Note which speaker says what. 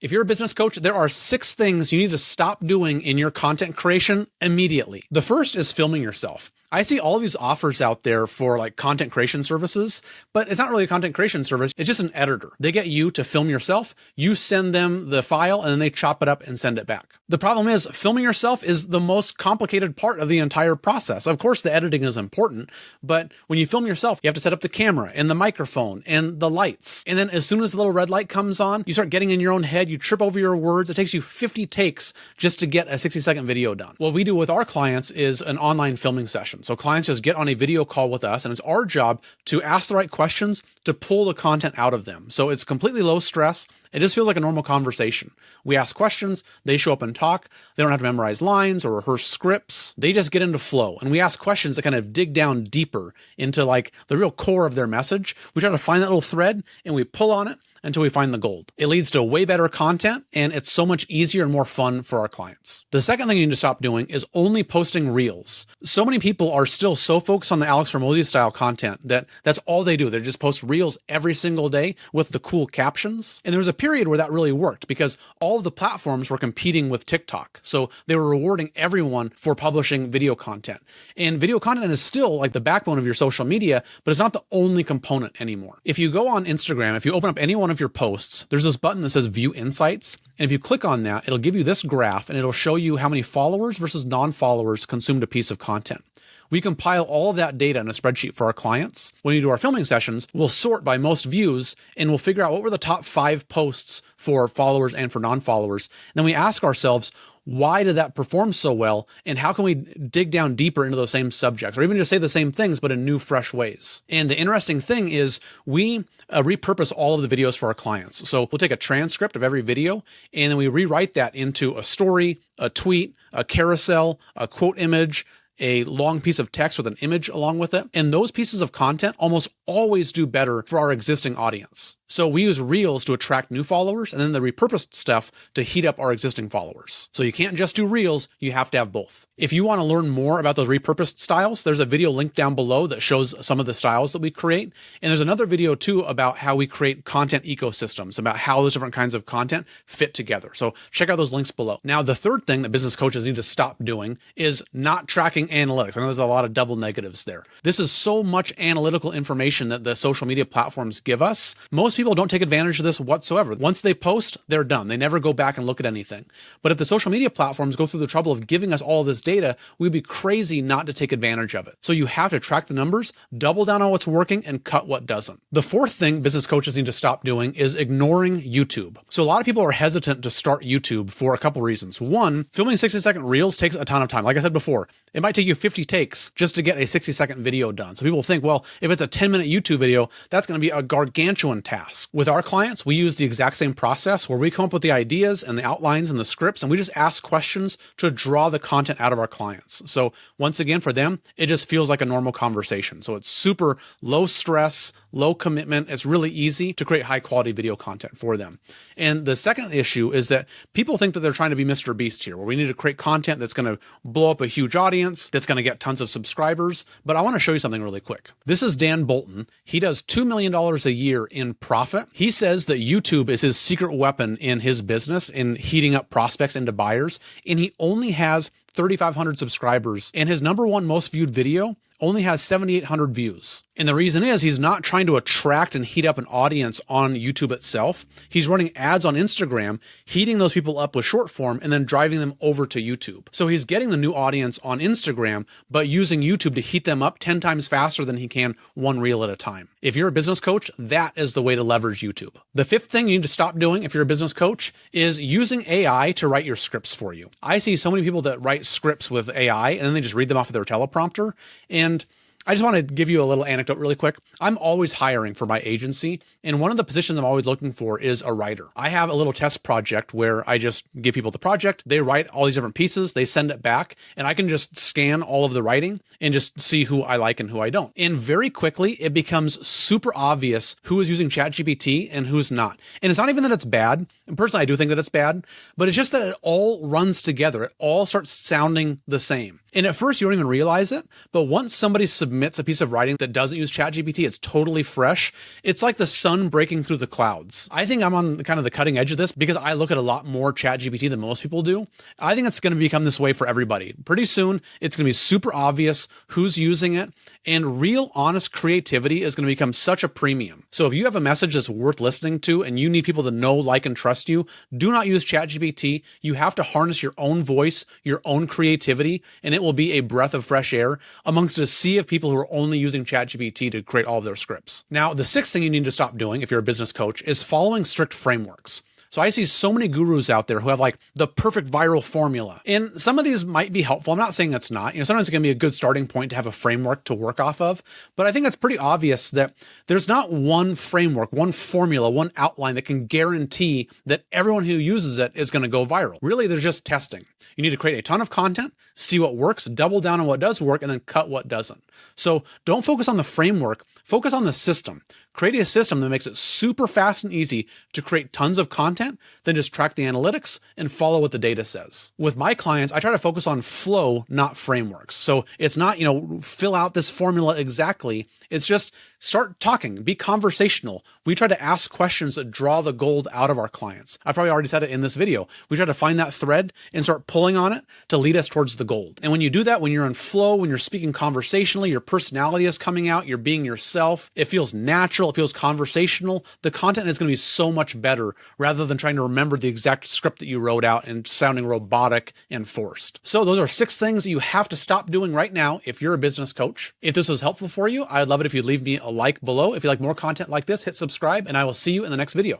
Speaker 1: If you're a business coach, there are 6 things you need to stop doing in your content creation immediately. The first is filming yourself. I see all of these offers out there for like content creation services, but it's not really a content creation service. It's just an editor. They get you to film yourself. You send them the file and then they chop it up and send it back. The problem is filming yourself is the most complicated part of the entire process. Of course, the editing is important, but when you film yourself, you have to set up the camera and the microphone and the lights. And then as soon as the little red light comes on, you start getting in your own head, you trip over your words. It takes you 50 takes just to get a 60-second video done. What we do with our clients is an online filming session. So clients just get on a video call with us, and it's our job to ask the right questions to pull the content out of them. So it's completely low stress. It just feels like a normal conversation. We ask questions, they show up and talk. They don't have to memorize lines or rehearse scripts. They just get into flow. And we ask questions that kind of dig down deeper into like the real core of their message. We try to find that little thread and we pull on it until we find the gold. It leads to way better content, and it's so much easier and more fun for our clients. The second thing you need to stop doing is only posting reels. So many people are still so focused on the Alex Hormozi style content that that's all they do. They just post reels every single day with the cool captions. And there was a period where that really worked because all of the platforms were competing with TikTok. So they were rewarding everyone for publishing video content. And video content is still like the backbone of your social media, but it's not the only component anymore. If you go on Instagram, if you open up any one of your posts, there's this button that says View Insights. And if you click on that, it'll give you this graph and it'll show you how many followers versus non-followers consumed a piece of content. We compile all of that data in a spreadsheet for our clients. When we do our filming sessions, we'll sort by most views and we'll figure out what were the top 5 posts for followers and for non-followers. And then we ask ourselves, why did that perform so well? And how can we dig down deeper into those same subjects or even just say the same things, but in new, fresh ways? And the interesting thing is we repurpose all of the videos for our clients. So we'll take a transcript of every video and then we rewrite that into a story, a tweet, a carousel, a quote image, a long piece of text with an image along with it. And those pieces of content almost always do better for our existing audience. So we use reels to attract new followers and then the repurposed stuff to heat up our existing followers. So you can't just do reels, you have to have both. If you want to learn more about those repurposed styles, there's a video linked down below that shows some of the styles that we create. And there's another video too about how we create content ecosystems, about how those different kinds of content fit together. So check out those links below. Now, the third thing that business coaches need to stop doing is not tracking analytics. I know there's a lot of double negatives there. This is so much analytical information that the social media platforms give us. Most people don't take advantage of this whatsoever. Once they post, they're done. They never go back and look at anything. But if the social media platforms go through the trouble of giving us all of this data, we'd be crazy not to take advantage of it. So you have to track the numbers, double down on what's working, and cut what doesn't. The fourth thing business coaches need to stop doing is ignoring YouTube. So a lot of people are hesitant to start YouTube for a couple reasons. One, filming 60-second reels takes a ton of time. Like I said before, it might take you 50 takes just to get a 60-second video done. So people think, well, if it's a 10-minute YouTube video, that's going to be a gargantuan task. With our clients, we use the exact same process where we come up with the ideas and the outlines and the scripts, and we just ask questions to draw the content out of our clients. So once again, for them, it just feels like a normal conversation. So it's super low stress, low commitment. It's really easy to create high quality video content for them. And the second issue is that people think that they're trying to be Mr. Beast here, where we need to create content that's going to blow up a huge audience, that's going to get tons of subscribers. But I want to show you something really quick. This is Dan Bolton. He does $2 million a year in profit. He says that YouTube is his secret weapon in his business in heating up prospects into buyers. And he only has 3,500 subscribers, and his number one most viewed video only has 7,800 views. And the reason is he's not trying to attract and heat up an audience on YouTube itself. He's running ads on Instagram, heating those people up with short form and then driving them over to YouTube. So he's getting the new audience on Instagram, but using YouTube to heat them up 10 times faster than he can one reel at a time. If you're a business coach, that is the way to leverage YouTube. The fifth thing you need to stop doing if you're a business coach is using AI to write your scripts for you. I see so many people that write scripts with AI and then they just read them off of their teleprompter. And I just want to give you a little anecdote really quick. I'm always hiring for my agency, and one of the positions I'm always looking for is a writer. I have a little test project where I just give people the project, they write all these different pieces, they send it back, and I can just scan all of the writing and just see who I like and who I don't. And very quickly, it becomes super obvious who is using ChatGPT and who's not. And it's not even that it's bad. And personally, I do think that it's bad, but it's just that it all runs together. It all starts sounding the same. And at first, you don't even realize it, but once somebody submits submits a piece of writing that doesn't use ChatGPT, it's totally fresh. It's like the sun breaking through the clouds. I think I'm on kind of the cutting edge of this because I look at a lot more ChatGPT than most people do. I think it's going to become this way for everybody. Pretty soon, it's going to be super obvious who's using it, and real, honest creativity is going to become such a premium. So if you have a message that's worth listening to and you need people to know, like, and trust you, do not use ChatGPT. You have to harness your own voice, your own creativity, and it will be a breath of fresh air amongst a sea of people who are only using ChatGPT to create all of their scripts. Now, the sixth thing you need to stop doing if you're a business coach is following strict frameworks. So I see so many gurus out there who have like the perfect viral formula. And some of these might be helpful. I'm not saying it's not. Sometimes it can be a good starting point to have a framework to work off of. But I think it's pretty obvious that there's not one framework, one formula, one outline that can guarantee that everyone who uses it is going to go viral. Really, there's just testing. You need to create a ton of content, see what works, double down on what does work, and then cut what doesn't. So don't focus on the framework, focus on the system. Create a system that makes it super fast and easy to create tons of content, then just track the analytics and follow what the data says. With my clients, I try to focus on flow, not frameworks. So it's not, fill out this formula exactly. It's just start talking, be conversational. We try to ask questions that draw the gold out of our clients. I probably already said it in this video. We try to find that thread and start pulling on it to lead us towards the gold. And when you do that, when you're in flow, when you're speaking conversationally, your personality is coming out, you're being yourself, it feels natural, it feels conversational, the content is going to be so much better rather than trying to remember the exact script that you wrote out and sounding robotic and forced. So those are 6 things that you have to stop doing right now if you're a business coach. If this was helpful for you, I'd love it if you'd leave me a like below. If you like more content like this, hit subscribe, and I will see you in the next video.